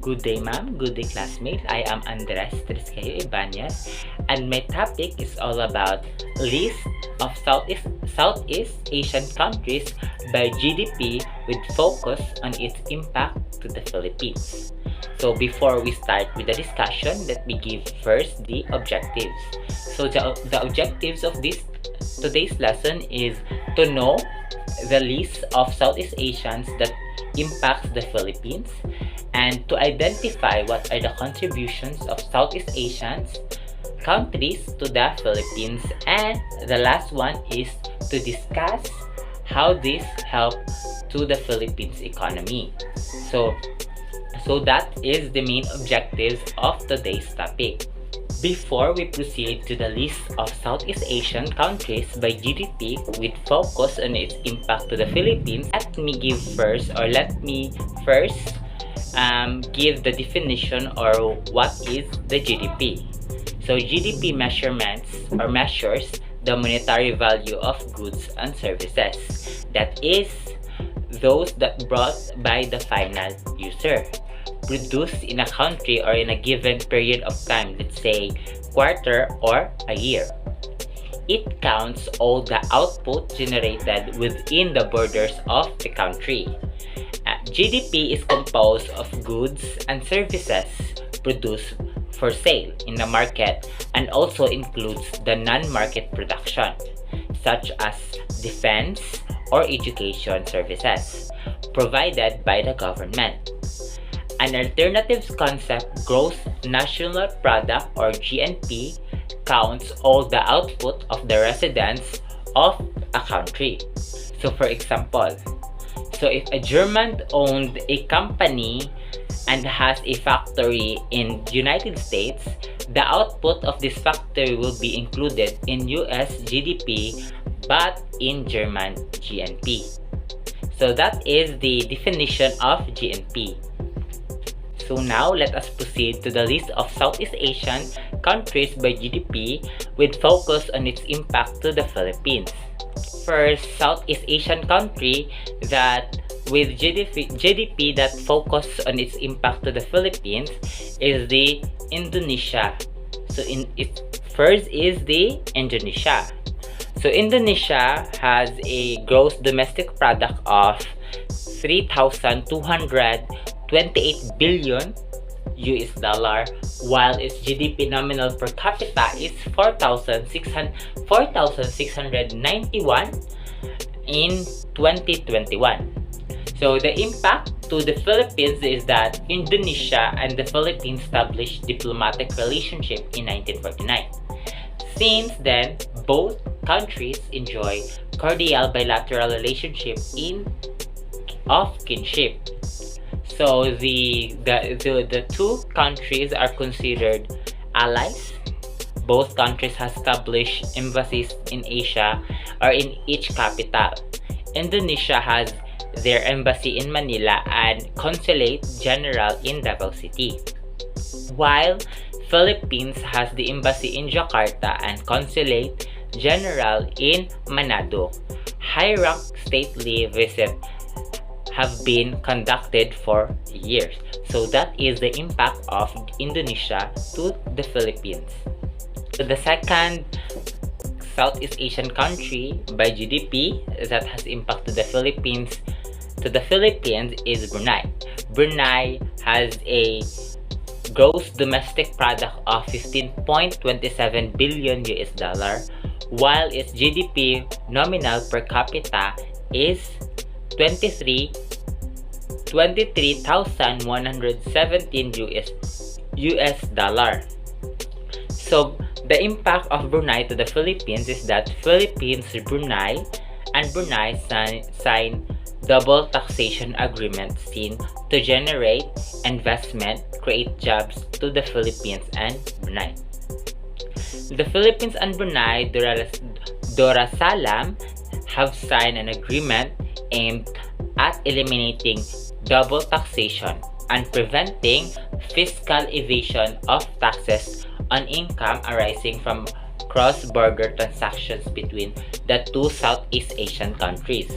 Good day, ma'am. Good day, classmates. I am Andres Ybañez, and my topic is all about list of Southeast Asian countries by GDP with focus on its impact to the Philippines. So before we start with the discussion, let me give first the objectives. So the objectives of today's lesson is to know the list of Southeast Asians that impacts the Philippines, and to identify what are the contributions of Southeast Asian countries to the Philippines, and the last one is to discuss how this help to the Philippines economy. So that is the main objectives of today's topic. Before we proceed to the list of Southeast Asian countries by GDP with focus on its impact to the Philippines, let me first give the definition or what is the GDP. So GDP measurements or measures the monetary value of goods and services, that is, those that brought by the final user, produced in a country or in a given period of time, let's say quarter or a year. It counts all the output generated within the borders of the country. GDP is composed of goods and services produced for sale in the market, and also includes the non-market production such as defense or education services provided by the government. An alternative concept, gross national product or GNP, counts all the output of the residents of a country. So for example, if a German owned a company and has a factory in United States, the output of this factory will be included in US GDP but in German GNP. So that is the definition of GNP. So now let us proceed to the list of Southeast Asian countries by GDP with focus on its impact to the Philippines. First Southeast Asian country that with GDP that focus on its impact to the Philippines is the Indonesia. So first is the Indonesia. So Indonesia has a gross domestic product of 3,228 billion US dollar, while its GDP nominal per capita is 4,691 in 2021. So the impact to the Philippines is that Indonesia and the Philippines established diplomatic relationship in 1949. Since then, both countries enjoy cordial bilateral relationship of kinship. So the two countries are considered allies. Both countries have established embassies in Asia or in each capital. Indonesia has their embassy in Manila and consulate general in Davao City, while Philippines has the embassy in Jakarta and consulate general in Manado. High-rank stately visits have been conducted for years. So that is the impact of Indonesia to the Philippines. So the second Southeast Asian country by GDP that has impact to the Philippines is Brunei. Brunei has a gross domestic product of 15.27 billion US dollar, while its GDP nominal per capita is 23,117 US dollar. So the impact of Brunei to the Philippines is that Philippines, Brunei sign double taxation agreements seen to generate investment, create jobs to the Philippines and Brunei. The Philippines and Brunei Darussalam have signed an agreement aimed at eliminating double taxation and preventing fiscal evasion of taxes on income arising from cross-border transactions between the two Southeast Asian countries.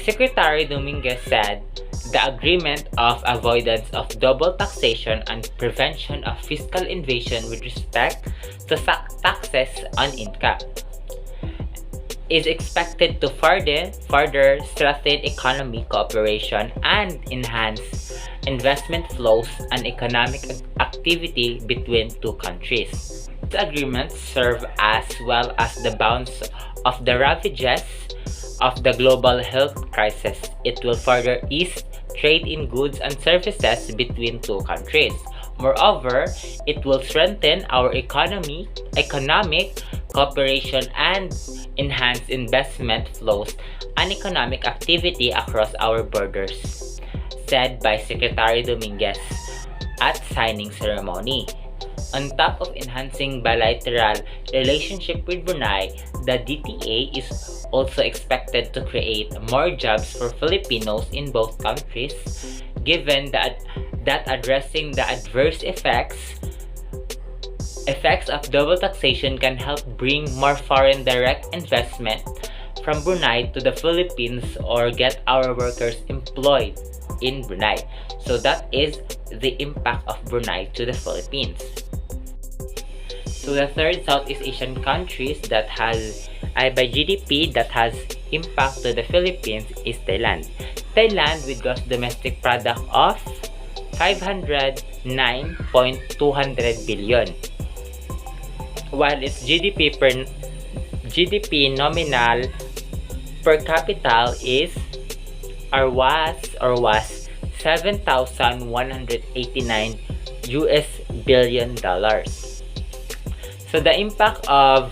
Secretary Dominguez said the Agreement of Avoidance of Double Taxation and Prevention of Fiscal Invasion with respect to taxes on income, is expected to further strengthen economic cooperation and enhance investment flows and economic activity between two countries. These agreements serve as well as the bounds of the ravages of the global health crisis. It will further ease trade in goods and services between two countries. Moreover, it will strengthen our economic cooperation and enhance investment flows and economic activity across our borders, said by Secretary Ybañez at signing ceremony. On top of enhancing bilateral relationship with Brunei, the DTA is also expected to create more jobs for Filipinos in both countries, given that addressing the adverse effects of double taxation can help bring more foreign direct investment from Brunei to the Philippines or get our workers employed in Brunei. So that is the impact of Brunei to the Philippines. So the third Southeast Asian countries that has by GDP that has impact to the Philippines is Thailand. Thailand with gross domestic product of 509.200 billion, while its GDP nominal per capita is was 7,189 US billion dollars. So the impact of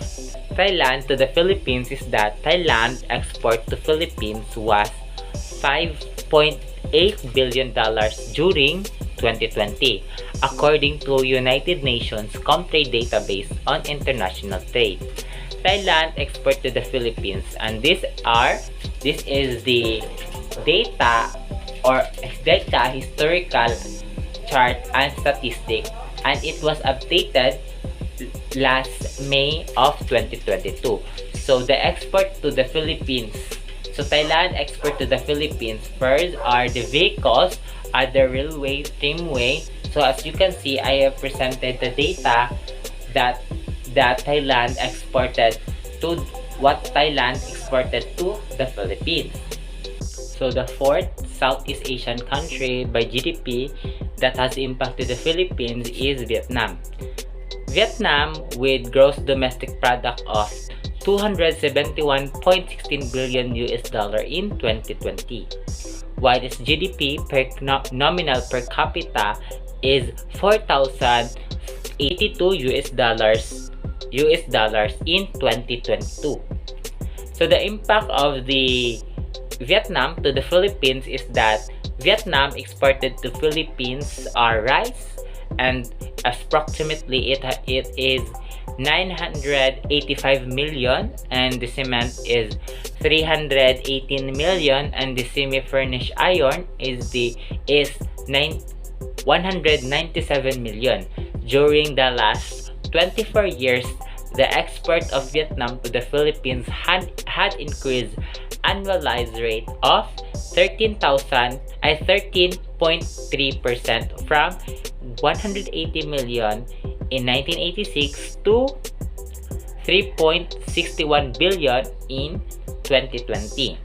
Thailand to the Philippines is that Thailand export to Philippines was $5.8 billion during 2020, according to United Nations Comtrade database on international trade. Thailand export to the Philippines, and this is the data historical chart and statistic, and it was updated last May of 2022. So the export to the Philippines. So Thailand export to the Philippines first are the vehicles, the railway, tramway. So as you can see, I have presented the data that Thailand exported to the Philippines. So the fourth Southeast Asian country by GDP that has impacted the Philippines is Vietnam. Vietnam with gross domestic product of 271.16 billion US dollar in 2020, while its GDP per nominal per capita is 4,082 US dollars in 2022. So the impact of the Vietnam to the Philippines is that Vietnam exported to Philippines are rice, and approximately it is 985 million, and the cement is 318 million, and the semi-furnished iron is 197 million. During the last 24 years, the export of Vietnam to the Philippines had increased annualized rate of 13.3% from 180 million in 1986 to 3.61 billion in 2020.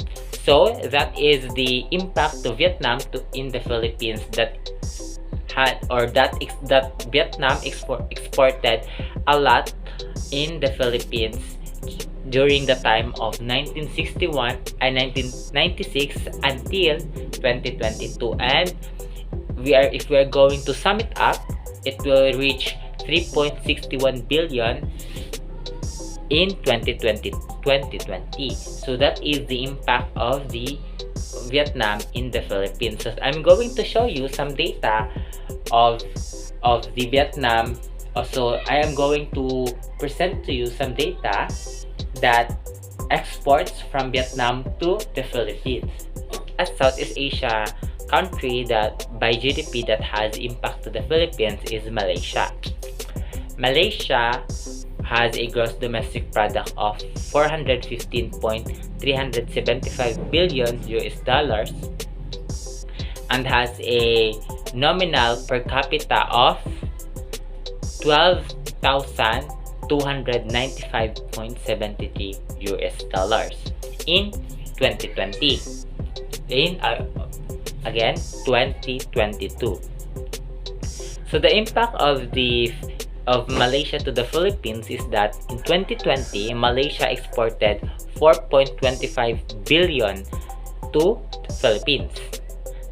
So that is the impact to Vietnam in the Philippines that Vietnam exported a lot in the Philippines during the time of 1961 and 1996 until 2022, and if we are going to sum it up, it will reach 3.61 billion in 2020. So that is the impact of the Vietnam in the Philippines. So I'm going to show you some data of the Vietnam. Also, I am going to present to you some data that exports from Vietnam to the Philippines. A Southeast Asia country that by GDP that has impact to the Philippines is Malaysia. Malaysia has a gross domestic product of 415.375 billion US dollars, and has a nominal per capita of 12,295.73 US dollars in 2020. In again 2022. So the impact of Malaysia to the Philippines is that in 2020, Malaysia exported 4.25 billion to the Philippines.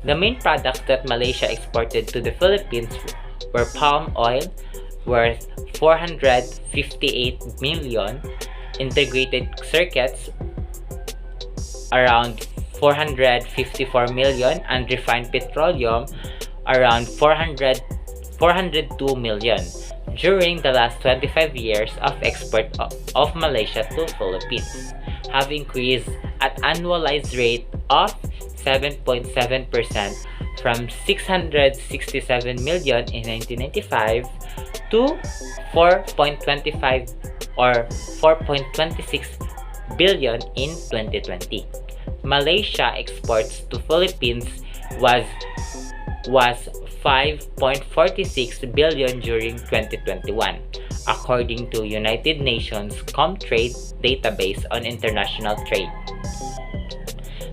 The main products that Malaysia exported to the Philippines were palm oil worth 458 million, integrated circuits around 454 million, and refined petroleum around 402 million during the last 25 years of export of Malaysia to Philippines, have increased at annualized rate of 7.7% from 667 million in 1995 to 4.25 or 4.26 billion in 2020. Malaysia exports to Philippines was 5.46 billion during 2021, according to United Nations Comtrade database on international trade.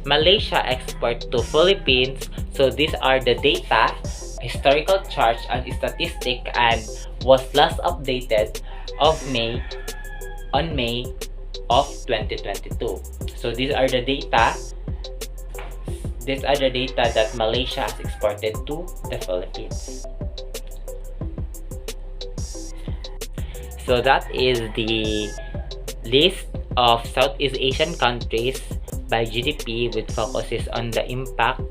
Malaysia export to Philippines, so these are the data, historical charts and statistic, and was last updated on May of 2022. So these are the data that Malaysia has exported to the Philippines. So that is the list of Southeast Asian countries by GDP with focuses on the impact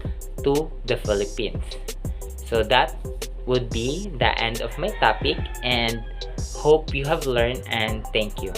to the Philippines. So that would be the end of my topic, and hope you have learned, and thank you.